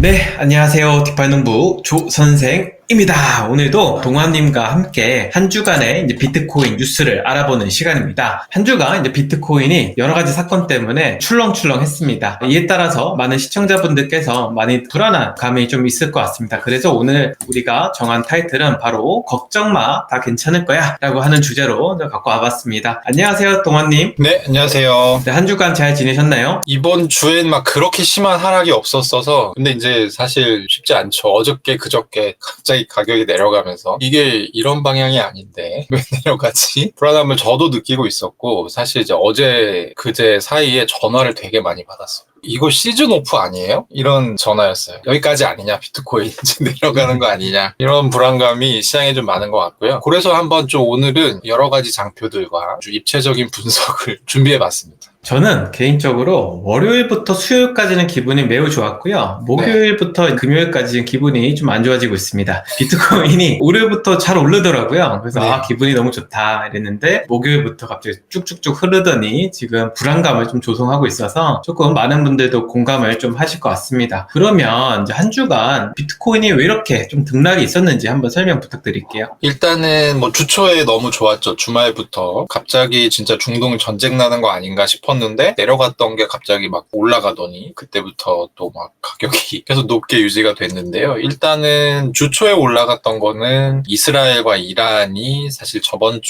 네, 안녕하세요. 디파이농부 조선생입니다. 오늘도 동환님과 함께 한 주간의 이제 비트코인 뉴스를 알아보는 시간입니다. 한 주간 이제 비트코인이 여러 가지 사건 때문에 출렁출렁 했습니다. 이에 따라서 많은 시청자분들께서 많이 불안한 감이 좀 있을 것 같습니다. 그래서 오늘 우리가 정한 타이틀은 바로 걱정 마, 다 괜찮을 거야 라고 하는 주제로 갖고 와봤습니다. 안녕하세요, 동환님. 네, 안녕하세요. 네, 한 주간 잘 지내셨나요? 이번 주엔 막 그렇게 심한 하락이 없었어서, 근데 이제 사실 쉽지 않죠. 어저께, 그저께 갑자기 가격이 내려가면서, 이게 이런 방향이 아닌데, 왜 내려가지? 불안함을 저도 느끼고 있었고, 사실 이제 어제, 그제 사이에 전화를 되게 많이 받았어요. 이거 시즌 오프 아니에요? 이런 전화였어요. 여기까지 아니냐? 비트코인 이제 내려가는 거 아니냐? 이런 불안감이 시장에 좀 많은 것 같고요. 그래서 한번 좀 오늘은 여러 가지 장표들과 아주 입체적인 분석을 준비해봤습니다. 저는 개인적으로 월요일부터 수요일까지는 기분이 매우 좋았고요. 목요일부터 금요일까지 기분이 좀 안 좋아지고 있습니다. 비트코인이 월요일부터 잘 오르더라고요. 그래서 네. 기분이 너무 좋다 이랬는데 목요일부터 갑자기 쭉쭉쭉 흐르더니 지금 불안감을 좀 조성하고 있어서 조금 많은 분들도 공감을 좀 하실 것 같습니다. 그러면 이제 한 주간 비트코인이 왜 이렇게 좀 등락이 있었는지 한번 설명 부탁드릴게요. 일단은 뭐 주초에 너무 좋았죠. 주말부터 갑자기 진짜 중동 전쟁 나는 거 아닌가 싶었는데 내려갔던 게 갑자기 막 올라가더니 그때부터 또 막 가격이 계속 높게 유지가 됐는데요. 일단은 주초에 올라갔던 거는 이스라엘과 이란이 사실 저저번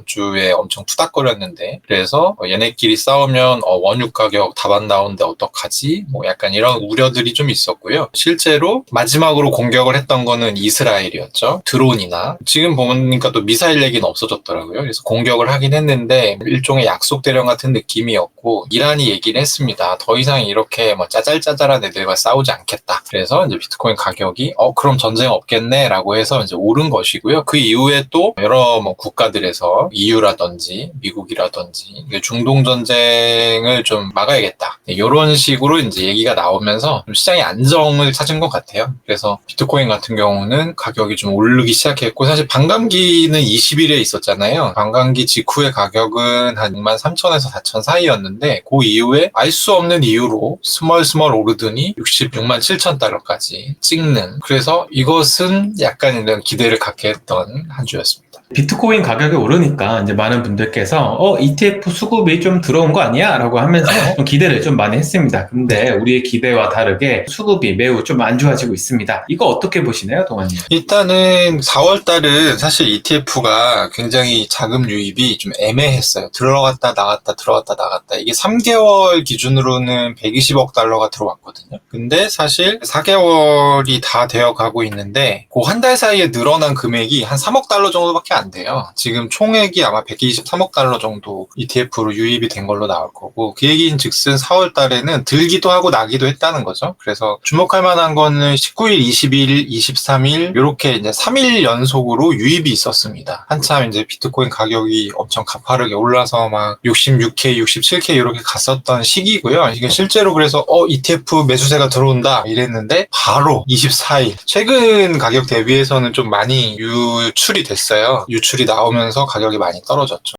주에 엄청 투닥거렸는데, 그래서 얘네끼리 싸우면 원유 가격 다반 나오는데 어떡하지? 뭐 약간 이런 우려들이 좀 있었고요. 실제로 마지막으로 공격을 했던 거는 이스라엘이었죠. 드론이나 지금 보니까 또 미사일 얘기는 없어졌더라고요. 그래서 공격을 하긴 했는데 일종의 약속 대령 같은 느낌이었고, 이란이 얘기를 했습니다. 더 이상 이렇게 뭐 짜잘짜잘한 애들과 싸우지 않겠다. 그래서 이제 비트코인 가격이 그럼 전쟁 없겠네 라고 해서 이제 오른 것이고요. 그 이후에 또 여러 뭐 국가들에서 EU라든지 미국이라든지 중동 전쟁을 좀 막아야겠다, 이런 식으로 이제 얘기가 나오면서 좀 시장의 안정을 찾은 것 같아요. 그래서 비트코인 같은 경우는 가격이 좀 오르기 시작했고, 사실 반감기는 20일에 있었잖아요. 반감기 직후의 가격은 한 63,000에서 4,000 사이였는데 그 이후에 알 수 없는 이유로 스멀스멀 오르더니 66만 7천 달러까지 찍는, 그래서 이것은 약간 이런 기대를 갖게 했던 한 주였습니다. 비트코인 가격이 오르니까 이제 많은 분들께서 ETF 수급이 좀 들어온 거 아니야? 라고 하면서 좀 기대를 좀 많이 했습니다. 근데 우리의 기대와 다르게 수급이 매우 좀 안 좋아지고 있습니다. 이거 어떻게 보시나요, 동환님? 일단은 4월 달은 사실 ETF가 굉장히 자금 유입이 좀 애매했어요. 들어갔다 나갔다 들어갔다 나갔다. 이게 3개월 기준으로는 120억 달러가 들어왔거든요. 근데 사실 4개월이 다 되어 가고 있는데 그 한 달 사이에 늘어난 금액이 한 3억 달러 정도밖에 안 돼요. 지금 총액이 아마 123억 달러 정도 ETF로 유입이 된 걸로 나올 거고, 그 얘기인 즉슨 4월 달에는 들기도 하고 나기도 했다는 거죠. 그래서 주목할 만한 거는 19일, 20일, 23일 이렇게 이제 3일 연속으로 유입이 있었습니다. 한참 이제 비트코인 가격이 엄청 가파르게 올라서 막 66K, 67K 이렇게 갔었던 시기고요. 이게 실제로 그래서 ETF 매수세가 들어온다 이랬는데 바로 24일 최근 가격 대비해서는 좀 많이 유출이 됐어요. 유출이 나오면서 가격이 많이 떨어졌죠.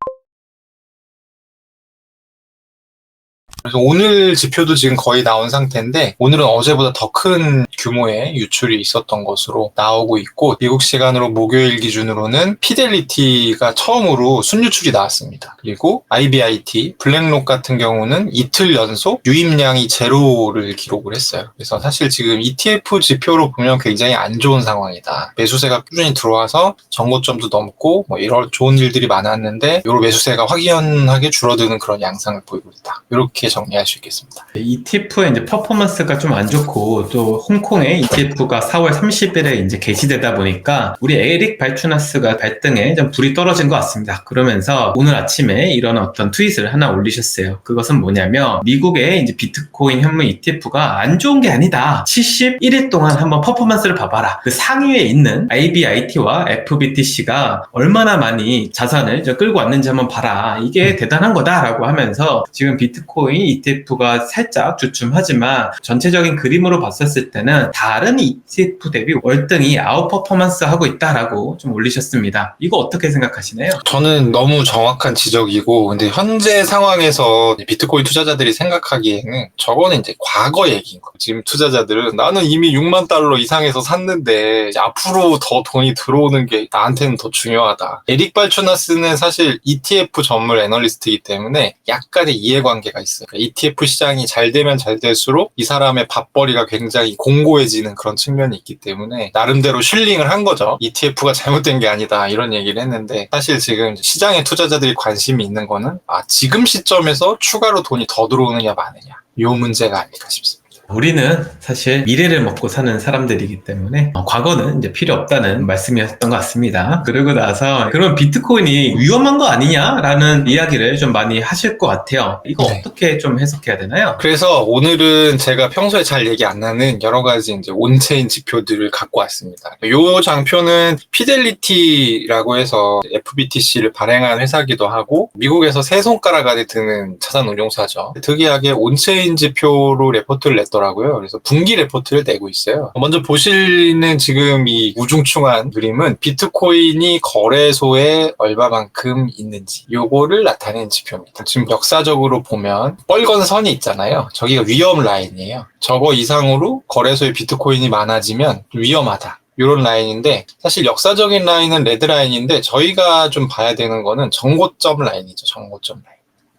그래서 오늘 지표도 지금 거의 나온 상태인데, 오늘은 어제보다 더 큰 규모의 유출이 있었던 것으로 나오고 있고, 미국 시간으로 목요일 기준으로는 피델리티가 처음으로 순유출이 나왔습니다. 그리고 IBIT, 블랙록 같은 경우는 이틀 연속 유입량이 제로를 기록을 했어요. 그래서 사실 지금 ETF 지표로 보면 굉장히 안 좋은 상황이다. 매수세가 꾸준히 들어와서 정고점도 넘고 뭐 이런 좋은 일들이 많았는데 이 매수세가 확연하게 줄어드는 그런 양상을 보이고 있다. 이렇게 정리할 수 있겠습니다. ETF의 이제 퍼포먼스가 좀 안 좋고, 또 홍콩의 ETF가 4월 30일에 이제 개시되다 보니까 우리 에릭 발추나스가 발등에 좀 불이 떨어진 것 같습니다. 그러면서 오늘 아침에 이런 어떤 트윗을 하나 올리셨어요. 그것은 뭐냐면 미국의 이제 비트코인 현물 ETF가 안 좋은 게 아니다. 71일 동안 한번 퍼포먼스를 봐봐라. 그 상위에 있는 IBIT와 FBTC가 얼마나 많이 자산을 끌고 왔는지 한번 봐라. 이게 대단한 거다라고 하면서 지금 비트코인이 ETF가 살짝 주춤하지만 전체적인 그림으로 봤었을 때는 다른 ETF 대비 월등히 아웃 퍼포먼스 하고 있다라고 좀 올리셨습니다. 이거 어떻게 생각하시나요? 저는 너무 정확한 지적이고, 근데 현재 상황에서 비트코인 투자자들이 생각하기에는 저거는 이제 과거 얘기인 거예요. 지금 투자자들은 나는 이미 6만 달러 이상에서 샀는데 이제 앞으로 더 돈이 들어오는 게 나한테는 더 중요하다. 에릭 발추나스는 사실 ETF 전문 애널리스트이기 때문에 약간의 이해관계가 있어요. 그러니까 ETF 시장이 잘 되면 잘 될수록 이 사람의 밥벌이가 굉장히 공고해지는 그런 측면이 있기 때문에 나름대로 쉴링을 한 거죠. ETF가 잘못된 게 아니다 이런 얘기를 했는데, 사실 지금 시장의 투자자들이 관심이 있는 거는 지금 시점에서 추가로 돈이 더 들어오느냐 마느냐, 이 문제가 아닐까 싶습니다. 우리는 사실 미래를 먹고 사는 사람들이기 때문에 과거는 이제 필요 없다는 말씀이었던 것 같습니다. 그러고 나서 그러면 비트코인이 위험한 거 아니냐라는 이야기를 좀 많이 하실 것 같아요. 이거 네. 어떻게 좀 해석해야 되나요? 그래서 오늘은 제가 평소에 잘 얘기 안 하는 여러 가지 이제 온체인 지표들을 갖고 왔습니다. 요 장표는 피델리티라고 해서 FBTC를 발행한 회사기도 하고 미국에서 세 손가락 안에 드는 자산 운용사죠. 특이하게 온체인 지표로 레포트를 냈더라고요. 그래서 분기 레포트를 내고 있어요. 먼저 보시는 지금 이 우중충한 그림은 비트코인이 거래소에 얼마만큼 있는지 요거를 나타낸 지표입니다. 지금 역사적으로 보면 빨간 선이 있잖아요. 저기가 위험 라인이에요. 저거 이상으로 거래소에 비트코인이 많아지면 위험하다. 이런 라인인데, 사실 역사적인 라인은 레드 라인인데 저희가 좀 봐야 되는 거는 정고점 라인이죠. 정고점 라인.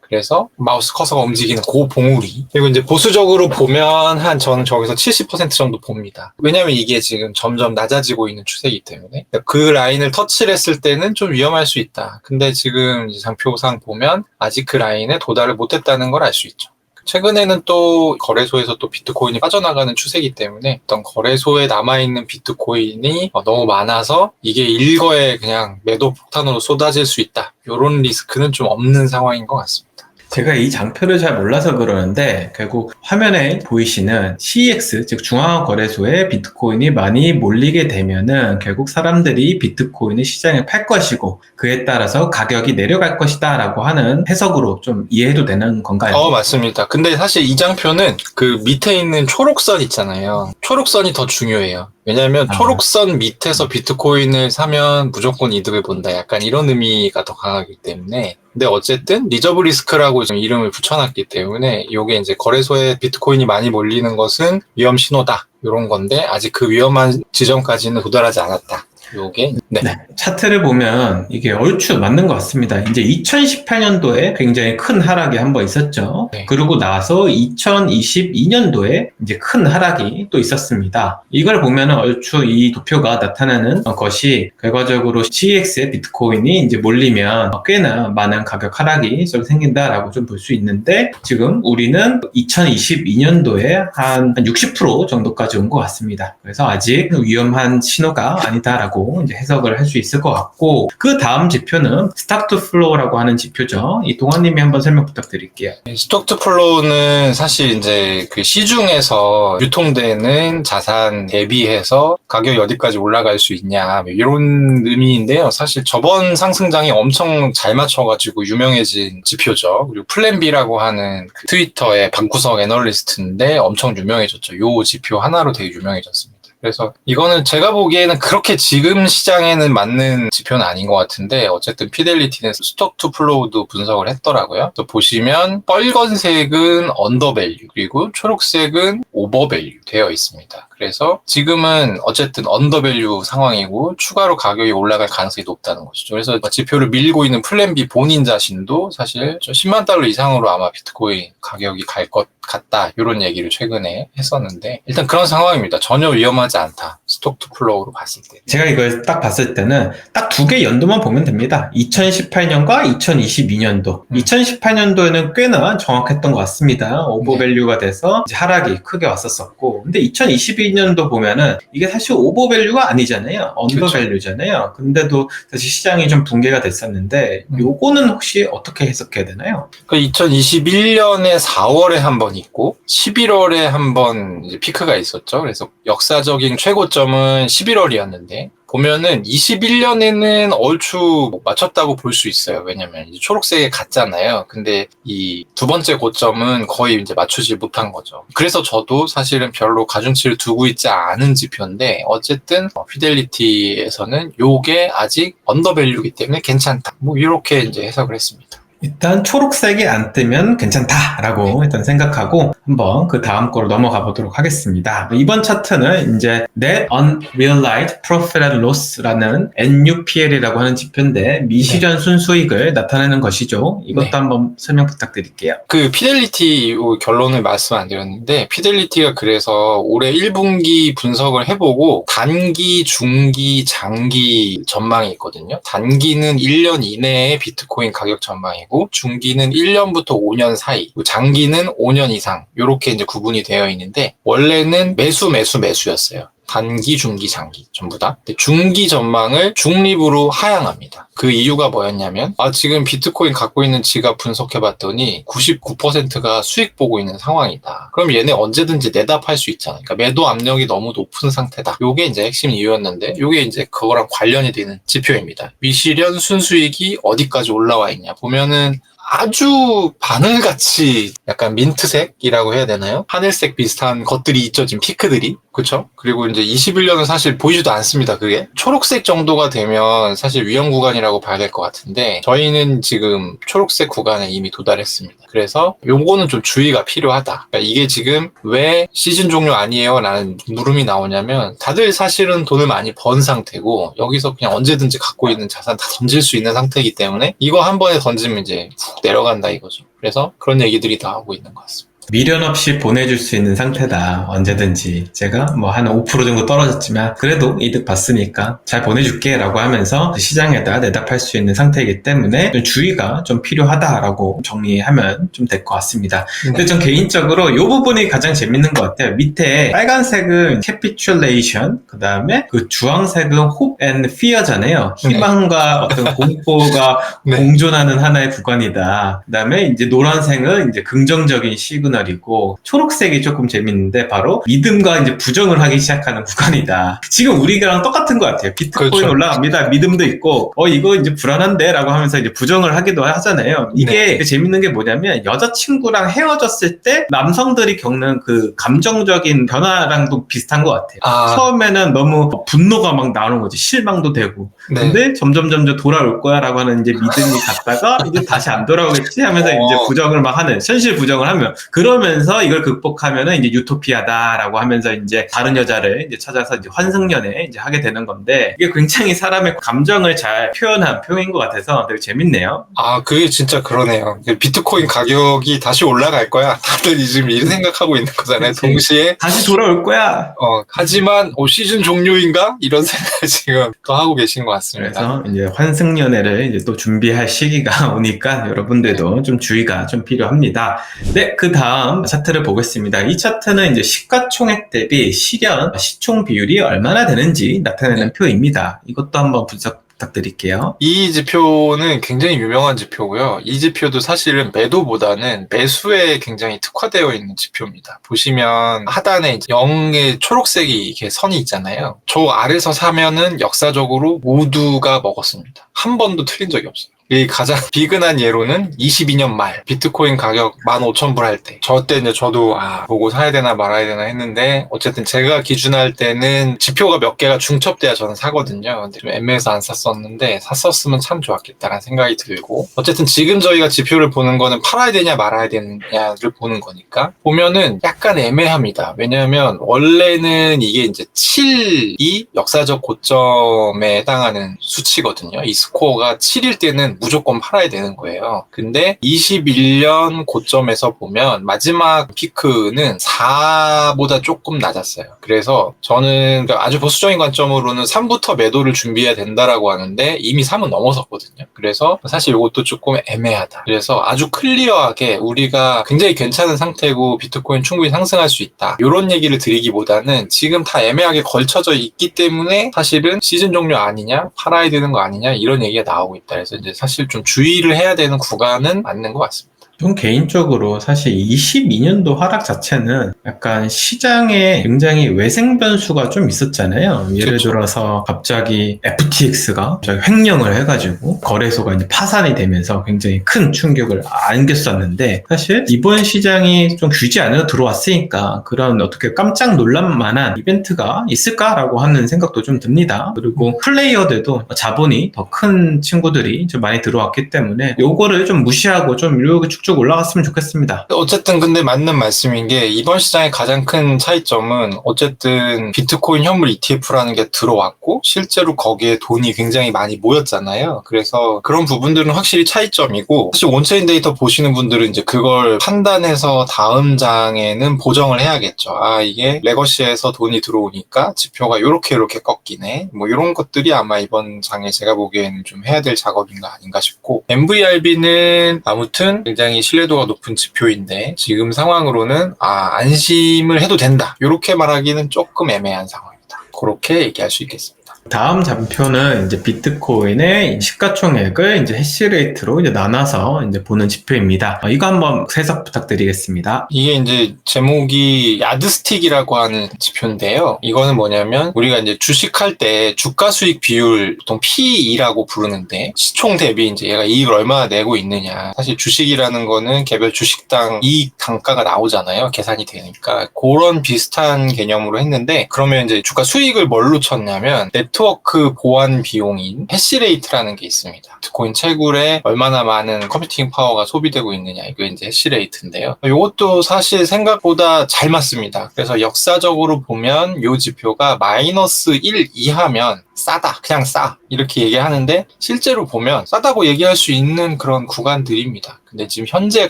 그래서 마우스 커서가 움직이는 그 봉우리. 그리고 이제 보수적으로 보면 저는 저기서 70% 정도 봅니다. 왜냐면 이게 지금 점점 낮아지고 있는 추세이기 때문에 그 라인을 터치를 했을 때는 좀 위험할 수 있다. 근데 지금 장표상 보면 아직 그 라인에 도달을 못했다는 걸 알 수 있죠. 최근에는 또 거래소에서 또 비트코인이 빠져나가는 추세이기 때문에 어떤 거래소에 남아있는 비트코인이 너무 많아서 이게 일거에 그냥 매도 폭탄으로 쏟아질 수 있다. 이런 리스크는 좀 없는 상황인 것 같습니다. 제가 이 장표를 잘 몰라서 그러는데 결국 화면에 보이시는 CEX, 즉 중앙거래소에 비트코인이 많이 몰리게 되면은 결국 사람들이 비트코인을 시장에 팔 것이고 그에 따라서 가격이 내려갈 것이다 라고 하는 해석으로 좀 이해해도 되는 건가요? 맞습니다. 근데 사실 이 장표는 그 밑에 있는 초록선 있잖아요. 초록선이 더 중요해요. 왜냐하면 초록선 밑에서 비트코인을 사면 무조건 이득을 본다. 약간 이런 의미가 더 강하기 때문에. 근데 어쨌든 리저브 리스크라고 좀 이름을 붙여놨기 때문에 이게 이제 거래소에 비트코인이 많이 몰리는 것은 위험 신호다. 이런 건데 아직 그 위험한 지점까지는 도달하지 않았다. 요게 네. 차트를 보면 이게 얼추 맞는 것 같습니다. 이제 2018년도에 굉장히 큰 하락이 한번 있었죠. 네. 그러고 나서 2022년도에 이제 큰 하락이 또 있었습니다. 이걸 보면 얼추 이 도표가 나타나는 것이 결과적으로 CEX의 비트코인이 이제 몰리면 꽤나 많은 가격 하락이 좀 생긴다라고 좀 볼 수 있는데 지금 우리는 2022년도에 한 60% 정도까지 온 것 같습니다. 그래서 아직 위험한 신호가 아니다라고 이제 해석을 할 수 있을 것 같고, 그 다음 지표는 스톡 투 플로우라고 하는 지표죠. 이 동환님이 한번 설명 부탁드릴게요. 스톡 투 플로우는 사실 이제 그 시중에서 유통되는 자산 대비해서 가격이 어디까지 올라갈 수 있냐 이런 의미인데요. 사실 저번 상승장이 엄청 잘 맞춰가지고 유명해진 지표죠. 그리고 플랜 B라고 하는 그 트위터의 방구석 애널리스트인데 엄청 유명해졌죠. 요 지표 하나로 되게 유명해졌습니다. 그래서 이거는 제가 보기에는 그렇게 지금 시장에는 맞는 지표는 아닌 것 같은데, 어쨌든 피델리티는 스톡 투 플로우도 분석을 했더라고요. 또 보시면 빨간색은 언더밸류, 그리고 초록색은 오버밸류 되어 있습니다. 그래서 지금은 어쨌든 언더밸류 상황이고 추가로 가격이 올라갈 가능성이 높다는 것이죠. 그래서 지표를 밀고 있는 플랜 B 본인 자신도 사실 10만 달러 이상으로 아마 비트코인 가격이 갈 것 같다, 이런 얘기를 최근에 했었는데, 일단 그런 상황입니다. 전혀 위험하지 않다. 스톡 투 플로우로 봤을 때. 제가 이걸 딱 봤을 때는 딱 두 개 연도만 보면 됩니다. 2018년과 2022년도. 2018년도에는 꽤나 정확했던 것 같습니다. 오버밸류가 돼서 이제 하락이 크게 왔었었고, 근데 2022년도 보면은 이게 사실 오버밸류가 아니잖아요. 언더밸류잖아요. 근데도 사실 시장이 좀 붕괴가 됐었는데, 요거는 혹시 어떻게 해석해야 되나요? 그 2021년에 4월에 한 번 있고 11월에 한 번 피크가 있었죠. 그래서 역사적인 최고점은 11월이었는데 보면은 21년에는 얼추 맞췄다고 볼 수 있어요. 왜냐면 이제 초록색에 갔잖아요. 근데 이 두 번째 고점은 거의 이제 맞추지 못한 거죠. 그래서 저도 사실은 별로 가중치를 두고 있지 않은 지표인데 어쨌든 피델리티에서는 요게 아직 언더밸류이기 때문에 괜찮다. 뭐 이렇게 이제 해석을 했습니다. 일단 초록색이 안 뜨면 괜찮다라고 일단 생각하고 한번 그 다음 거로 넘어가 보도록 하겠습니다. 이번 차트는 이제 Net Unrealized Profit and Loss라는 NUPL이라고 하는 지표인데 미실현 순수익을 나타내는 것이죠. 이것도 네. 한번 설명 부탁드릴게요. 그 피델리티 결론을 말씀 안 드렸는데 피델리티가 그래서 올해 1분기 분석을 해보고 단기, 중기, 장기 전망이 있거든요. 단기는 1년 이내의 비트코인 가격 전망이고 중기는 1년부터 5년 사이, 장기는 5년 이상 이렇게 이제 구분이 되어 있는데 원래는 매수였어요. 단기, 중기, 장기 전부 다. 근데 중기 전망을 중립으로 하향합니다. 그 이유가 뭐였냐면 지금 비트코인 갖고 있는 지갑 분석해봤더니 99%가 수익 보고 있는 상황이다. 그럼 얘네 언제든지 내다팔 수 있잖아. 그러니까 매도 압력이 너무 높은 상태다. 요게 이제 핵심 이유였는데 요게 이제 그거랑 관련이 되는 지표입니다. 미실현 순수익이 어디까지 올라와 있냐 보면은 아주 바늘같이 약간 민트색이라고 해야 되나요? 하늘색 비슷한 것들이 있죠, 지금 피크들이. 그쵸? 그리고 이제 21년은 사실 보이지도 않습니다, 그게. 초록색 정도가 되면 사실 위험 구간이라고 봐야 될 것 같은데, 저희는 지금 초록색 구간에 이미 도달했습니다. 그래서 요거는 좀 주의가 필요하다. 그러니까 이게 지금 왜 시즌 종료 아니에요? 라는 물음이 나오냐면, 다들 사실은 돈을 많이 번 상태고, 여기서 그냥 언제든지 갖고 있는 자산 다 던질 수 있는 상태이기 때문에, 이거 한 번에 던지면 이제 훅 내려간다 이거죠. 그래서 그런 얘기들이 나오고 있는 것 같습니다. 미련 없이 보내줄 수 있는 상태다. 언제든지. 제가 뭐 한 5% 정도 떨어졌지만 그래도 이득 봤으니까 잘 보내줄게 라고 하면서 시장에다 내다팔 수 있는 상태이기 때문에 좀 주의가 좀 필요하다라고 정리하면 좀 될 것 같습니다. 근데 전 개인적으로 이 부분이 가장 재밌는 것 같아요. 밑에 빨간색은 capitulation, 그 다음에 그 주황색은 hope and fear잖아요. 희망과 어떤 공포가 네. 공존하는 하나의 구간이다. 그 다음에 이제 노란색은 이제 긍정적인 시그널 이고 초록색이 조금 재밌는데 바로 믿음과 이제 부정을 하기 시작하는 구간이다. 지금 우리랑 똑같은 것 같아요. 비트코인 그렇죠. 올라갑니다. 믿음도 있고 이거 이제 불안한데 라고 하면서 이제 부정을 하기도 하잖아요. 이게 재밌는 게 뭐냐면 여자친구랑 헤어졌을 때 남성들이 겪는 그 감정적인 변화랑도 비슷한 것 같아요. 처음에는 너무 분노가 막 나오는 거지. 실망도 되고. 근데 점점 돌아올 거야 라고 하는 이제 믿음이 갔다가 이제 다시 안 돌아오겠지 하면서 이제 부정을 막 하는, 현실 부정을 하면 그러면서 이걸 극복하면은 이제 유토피아다라고 하면서 이제 다른 여자를 이제 찾아서 이제 환승연애 이제 하게 되는 건데, 이게 굉장히 사람의 감정을 잘 표현한 표현인 것 같아서 되게 재밌네요. 그게 진짜 그러네요. 비트코인 가격이 다시 올라갈 거야. 다들 지금 이런 생각하고 있는 거잖아요. 그치. 동시에 다시 돌아올 거야. 하지만 시즌 종료인가? 이런 생각을 지금 또 하고 계신 것 같습니다. 그래서 이제 환승연애를 이제 또 준비할 시기가 오니까 여러분들도 좀 주의가 좀 필요합니다. 네, 그 다음 차트를 보겠습니다. 이 차트는 이제 시가총액 대비 실현 시총 비율이 얼마나 되는지 나타내는 표입니다. 이것도 한번 분석 부탁드릴게요. 이 지표는 굉장히 유명한 지표고요. 이 지표도 사실은 매도보다는 매수에 굉장히 특화되어 있는 지표입니다. 보시면 하단에 이제 0의 초록색이 이렇게 선이 있잖아요. 저 아래서 사면은 역사적으로 모두가 먹었습니다. 한 번도 틀린 적이 없어요. 이 가장 비근한 예로는 22년 말 비트코인 가격 15,000불 할 때, 저 때 이제 저도 보고 사야 되나 말아야 되나 했는데 어쨌든 제가 기준할 때는 지표가 몇 개가 중첩돼야 저는 사거든요. 근데 좀 애매해서 안 샀었는데 샀었으면 참 좋았겠다라는 생각이 들고, 어쨌든 지금 저희가 지표를 보는 거는 팔아야 되냐 말아야 되냐를 보는 거니까 보면은 약간 애매합니다. 왜냐하면 원래는 이게 이제 7이 역사적 고점에 해당하는 수치거든요. 이 스코어가 7일 때는 무조건 팔아야 되는 거예요. 근데 21년 고점에서 보면 마지막 피크는 4보다 조금 낮았어요. 그래서 저는 아주 보수적인 관점으로는 3부터 매도를 준비해야 된다라고 하는데 이미 3은 넘어섰거든요. 그래서 사실 이것도 조금 애매하다. 그래서 아주 클리어하게 우리가 굉장히 괜찮은 상태고 비트코인 충분히 상승할 수 있다, 이런 얘기를 드리기보다는 지금 다 애매하게 걸쳐져 있기 때문에 사실은 시즌 종료 아니냐, 팔아야 되는 거 아니냐, 이런 얘기가 나오고 있다. 그래서 이제 사실 좀 주의를 해야 되는 구간은 맞는 것 같습니다. 전 개인적으로 사실 22년도 하락 자체는 약간 시장에 굉장히 외생 변수가 좀 있었잖아요. 예를 그쵸. 들어서 갑자기 FTX가 횡령을 해가지고 거래소가 이제 파산이 되면서 굉장히 큰 충격을 안겼었는데, 사실 이번 시장이 좀 규제 안으로 들어왔으니까 그런 어떻게 깜짝 놀랄 만한 이벤트가 있을까라고 하는 생각도 좀 듭니다. 그리고 플레이어들도 자본이 더 큰 친구들이 좀 많이 들어왔기 때문에 요거를 좀 무시하고 좀 이렇게 쭉쭉 올라갔으면 좋겠습니다. 어쨌든 근데 맞는 말씀인 게 이번 시장의 가장 큰 차이점은 어쨌든 비트코인 현물 ETF라는 게 들어왔고 실제로 거기에 돈이 굉장히 많이 모였잖아요. 그래서 그런 부분들은 확실히 차이점이고, 사실 원체인 데이터 보시는 분들은 이제 그걸 판단해서 다음 장에는 보정을 해야겠죠. 아, 이게 레거시에서 돈이 들어오니까 지표가 요렇게 꺾이네. 뭐 이런 것들이 아마 이번 장에 제가 보기에는 좀 해야 될 작업인가 아닌가 싶고, MVRB는 아무튼 굉장히 신뢰도가 높은 지표인데 지금 상황으로는 안심을 해도 된다, 이렇게 말하기는 조금 애매한 상황이다, 그렇게 얘기할 수 있겠습니다. 다음 잔표는 이제 비트코인의 시가총액을 이제 해시레이트로 이제 나눠서 이제 보는 지표입니다. 이거 한번 해석 부탁드리겠습니다. 이게 이제 제목이 야드스틱이라고 하는 지표인데요. 이거는 뭐냐면 우리가 이제 주식할 때 주가 수익 비율, 보통 PE라고 부르는데 시총 대비 이제 얘가 이익을 얼마나 내고 있느냐. 사실 주식이라는 거는 개별 주식당 이익 단가가 나오잖아요. 계산이 되니까. 그런 비슷한 개념으로 했는데, 그러면 이제 주가 수익을 뭘로 쳤냐면 네트워크 보안 비용인 해시레이트라는 게 있습니다. 비트코인 채굴에 얼마나 많은 컴퓨팅 파워가 소비되고 있느냐, 이거 이제 해시레이트인데요. 이것도 사실 생각보다 잘 맞습니다. 그래서 역사적으로 보면 이 지표가 마이너스 1 이하면 싸다, 그냥 싸, 이렇게 얘기하는데 실제로 보면 싸다고 얘기할 수 있는 그런 구간들입니다. 근데 지금 현재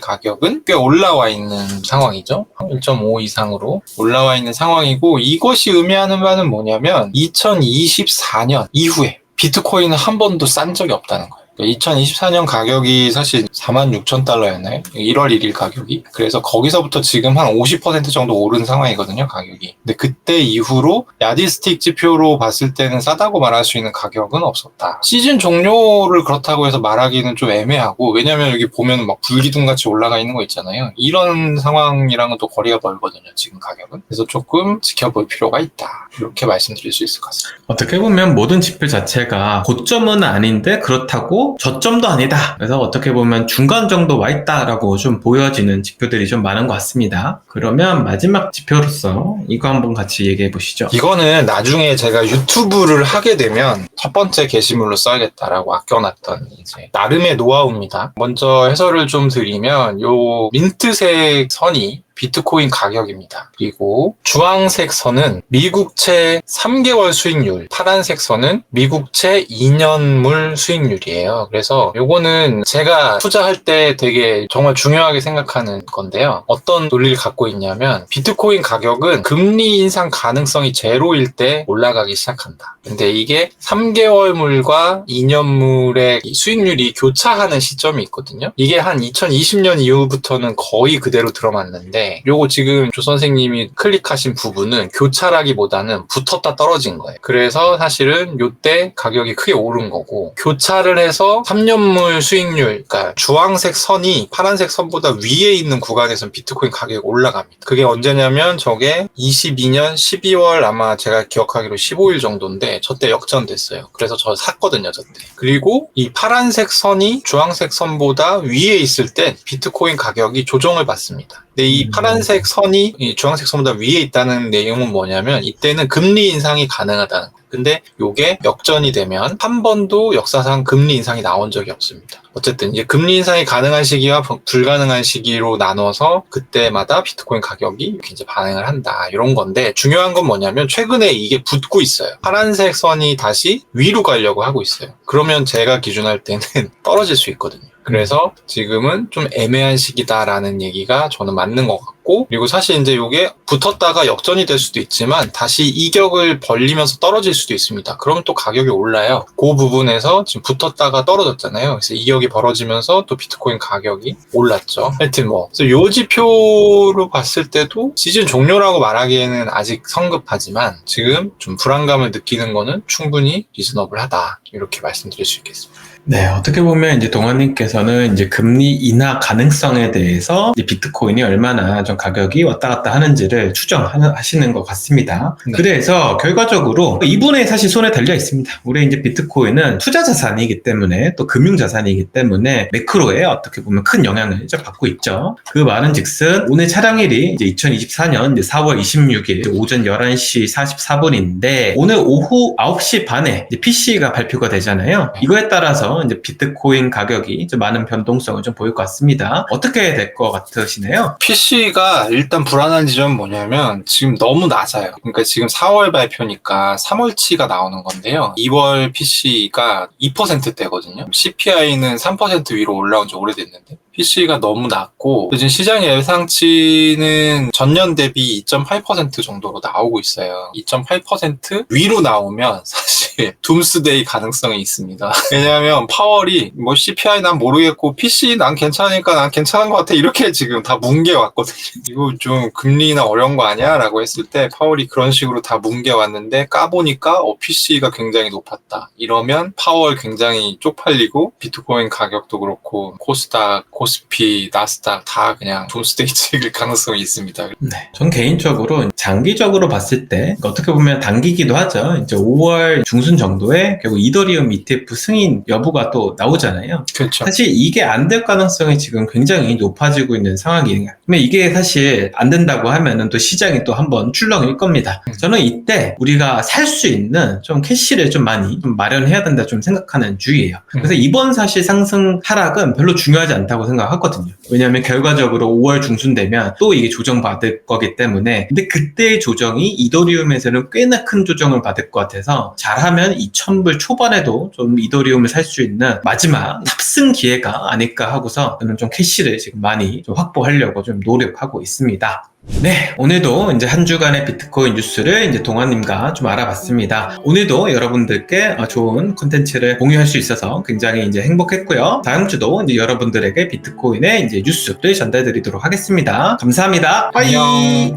가격은 꽤 올라와 있는 상황이죠. 1.5 이상으로 올라와 있는 상황이고, 이것이 의미하는 바는 뭐냐면 2024년 이후에 비트코인은 한 번도 싼 적이 없다는 거예요. 2024년 가격이 사실 46,000달러였나요? 1월 1일 가격이. 그래서 거기서부터 지금 한 50% 정도 오른 상황이거든요, 가격이. 근데 그때 이후로 야디스틱 지표로 봤을 때는 싸다고 말할 수 있는 가격은 없었다. 시즌 종료를 그렇다고 해서 말하기는 좀 애매하고, 왜냐면 여기 보면 막 불기둥같이 올라가 있는 거 있잖아요. 이런 상황이랑은 또 거리가 멀거든요, 지금 가격은. 그래서 조금 지켜볼 필요가 있다, 이렇게 말씀드릴 수 있을 것 같습니다. 어떻게 보면 모든 지표 자체가 고점은 아닌데 그렇다고 저점도 아니다. 그래서 어떻게 보면 중간 정도 와 있다라고 좀 보여지는 지표들이 좀 많은 것 같습니다. 그러면 마지막 지표로서 이거 한번 같이 얘기해 보시죠. 이거는 나중에 제가 유튜브를 하게 되면 첫 번째 게시물로 써야겠다라고 아껴놨던 이제 나름의 노하우입니다. 먼저 해설을 좀 드리면 요 민트색 선이 비트코인 가격입니다. 그리고 주황색 선은 미국채 3개월 수익률, 파란색 선은 미국채 2년물 수익률이에요. 그래서 요거는 제가 투자할 때 되게 정말 중요하게 생각하는 건데요. 어떤 논리를 갖고 있냐면 비트코인 가격은 금리 인상 가능성이 제로일 때 올라가기 시작한다. 근데 이게 3개월물과 2년물의 수익률이 교차하는 시점이 있거든요. 이게 한 2020년 이후부터는 거의 그대로 들어맞는데, 요거 지금 조 선생님이 클릭하신 부분은 교차라기보다는 붙었다 떨어진 거예요. 그래서 사실은 요때 가격이 크게 오른 거고, 교차를 해서 3년물 수익률, 그러니까 주황색 선이 파란색 선보다 위에 있는 구간에서는 비트코인 가격이 올라갑니다. 그게 언제냐면 저게 22년 12월 아마 제가 기억하기로 15일 정도인데 저때 역전됐어요. 그래서 저 샀거든요, 저때. 그리고 이 파란색 선이 주황색 선보다 위에 있을 때 비트코인 가격이 조정을 받습니다. 근데 이 파란색 선이 이 주황색 선보다 위에 있다는 내용은 뭐냐면 이때는 금리 인상이 가능하다는 거예요. 근데 요게 역전이 되면 한 번도 역사상 금리 인상이 나온 적이 없습니다. 어쨌든 이제 금리 인상이 가능한 시기와 불가능한 시기로 나눠서 그때마다 비트코인 가격이 이렇게 이제 반응을 한다, 이런 건데, 중요한 건 뭐냐면 최근에 이게 붙고 있어요. 파란색 선이 다시 위로 가려고 하고 있어요. 그러면 제가 기준할 때는 떨어질 수 있거든요. 그래서 지금은 좀 애매한 시기다라는 얘기가 저는 맞는 것 같고, 있고, 그리고 사실 이제 이게 붙었다가 역전이 될 수도 있지만 다시 이격을 벌리면서 떨어질 수도 있습니다. 그러면 또 가격이 올라요. 그 부분에서 지금 붙었다가 떨어졌잖아요. 그래서 이격이 벌어지면서 또 비트코인 가격이 올랐죠. 하여튼 그래서 요 지표로 봤을 때도 시즌 종료라고 말하기에는 아직 성급하지만 지금 좀 불안감을 느끼는 거는 충분히 리즈너블하다. 이렇게 말씀드릴 수 있겠습니다. 네, 어떻게 보면 이제 동환님께서는 이제 금리 인하 가능성에 대해서 이제 비트코인이 얼마나 좀 가격이 왔다 갔다 하는지를 추정하시는 것 같습니다. 네. 그래서 결과적으로 이분의 사실 손에 달려 있습니다. 우리 이제 비트코인은 투자 자산이기 때문에 또 금융 자산이기 때문에 매크로에 어떻게 보면 큰 영향을 이제 받고 있죠. 그 말은 즉슨 오늘 촬영일이 이제 2024년 이제 4월 26일 오전 11시 44분인데 오늘 오후 9시 반에 이제 PC가 발표가 되잖아요. 이거에 따라서 이제 비트코인 가격이 좀 많은 변동성을 좀 보일 것 같습니다. 어떻게 될 것 같으시나요? PC가 일단 불안한 지점은 뭐냐면 지금 너무 낮아요. 그러니까 지금 4월 발표니까 3월치가 나오는 건데요. 2월 PC가 2%대거든요. CPI는 3% 위로 올라온 지 오래됐는데 PC가 너무 낮고 지금 시장 예상치는 전년 대비 2.8% 정도로 나오고 있어요. 2.8% 위로 나오면 사실 둠스데이 가능성이 있습니다. 왜냐하면 파월이 CPI 난 모르겠고 PC 난 괜찮으니까 난 괜찮은 것 같아 이렇게 지금 다 뭉개왔거든요. 이거 좀 금리나 어려운 거 아니야? 라고 했을 때 파월이 그런 식으로 다 뭉개왔는데 까보니까 PC가 굉장히 높았다. 이러면 파월 굉장히 쪽팔리고 비트코인 가격도 그렇고 코스닥, 코스피, 나스닥 다 그냥 둠스데이 찍을 가능성이 있습니다. 네, 전 개인적으로 장기적으로 봤을 때 어떻게 보면 단기기도 하죠. 이제 5월 중순 정도에 결국 이더리움 ETF 승인 여부가 또 나오잖아요. 그렇죠. 사실 이게 안 될 가능성이 지금 굉장히 높아지고 있는 상황이에요. 근데 이게 사실 안 된다고 하면은 또 시장이 또 한번 출렁일 겁니다. 저는 이때 우리가 살 수 있는 좀 캐시를 좀 많이 좀 마련해야 된다 좀 생각하는 주의예요. 그래서 이번 사실 상승 하락은 별로 중요하지 않다고 생각하거든요. 왜냐하면 결과적으로 5월 중순 되면 또 이게 조정받을 거기 때문에 근데 그때의 조정이 이더리움에서는 꽤나 큰 조정을 받을 것 같아서 잘하면 2,000불 초반에도 좀 이더리움을 살 수 있는 마지막 탑승 기회가 아닐까 하고서 저는 좀 캐시를 지금 많이 좀 확보하려고 좀 노력하고 있습니다. 네, 오늘도 이제 한 주간의 비트코인 뉴스를 이제 동환님과 좀 알아봤습니다. 오늘도 여러분들께 좋은 콘텐츠를 공유할 수 있어서 굉장히 이제 행복했고요. 다음 주도 이제 여러분들에게 비트코인의 이제 뉴스를 전달드리도록 하겠습니다. 감사합니다. 빠이!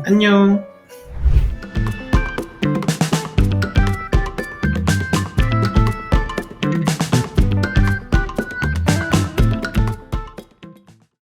안녕.